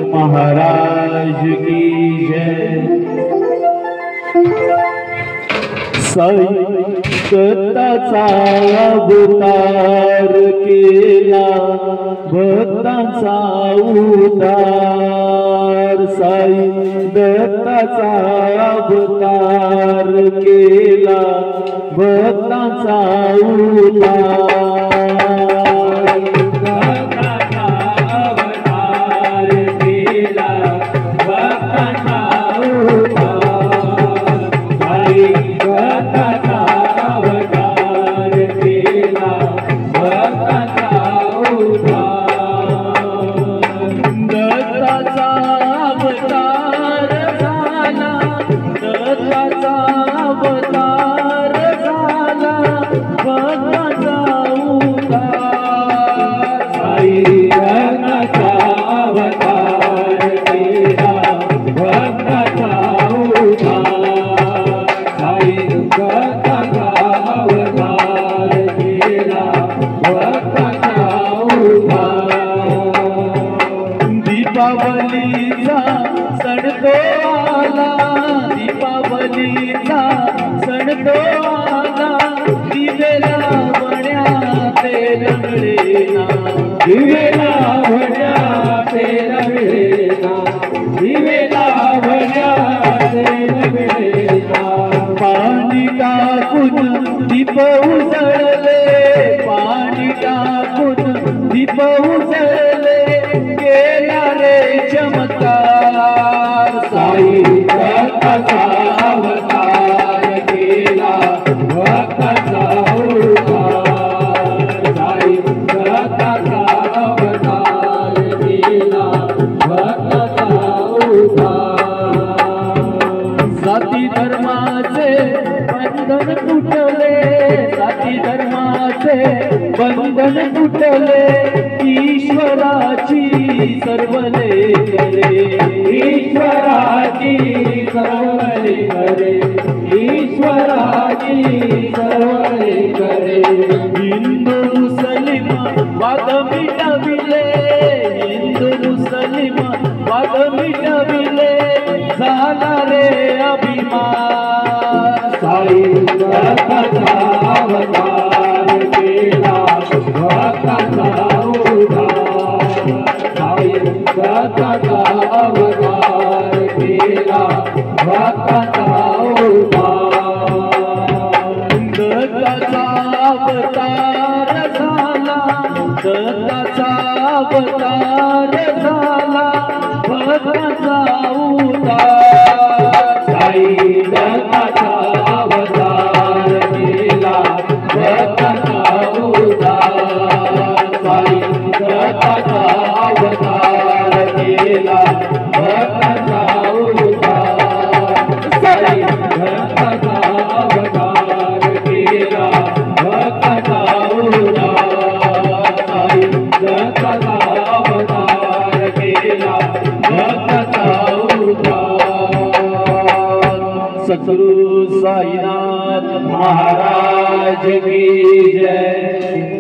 महाराज की जय। संताचा अवतार केला भक्तांचा उद्धार। साई दत्ताचा अवतार केला भक्तांचा उद्धार। दीपावलीचा सण तो आला, दीपावलीचा सण तो आला। दिवे लावण्या ते रंगलेना, दिवे लावण्या ते रंगलेना, दिवे लावण्या ते रंगलेना। पाणी टाकून दीप उजळले, पाणी टाकून दीप उजळले। केला रे चमत्कार, साई दत्ताचा अवतार केला भक्तांचा उद्धार। साई दत्ताचा अवतार केला भक्तांचा उद्धार। जाती धर्माचे बंधन तुटले, जाती धर्माचे बंधन तुटले। ईश्वराची सर्वले करे, ईश्वराची सर्वले करे, ईश्वराची सर्वले करे। हिंदू मुस्लिम वाद मिटविले, हिंदू मुस्लिम वाद मिटविले। झाला रे अभिमान, साई दत्ताचा अवतार केला भक्तांचा उद्धार। साई दत्ताचा अवतार केला भक्तांचा उद्धार। दत्ताचा अवतार झाला, दत्ताचा अवतार झाला भक्तांचा उद्धार। साई दत्ताचा अवतार केला भक्तांचा उद्धार। साई दत्ताचा अवतार केला भक्तांचा उद्धार। साई दत्ताचा अवतार केला भक्तांचा उद्धार। साई दत्ताचा अवतार केला भक्तांचा उद्धार। सद्गुरु साईनाथ महाराज की जय।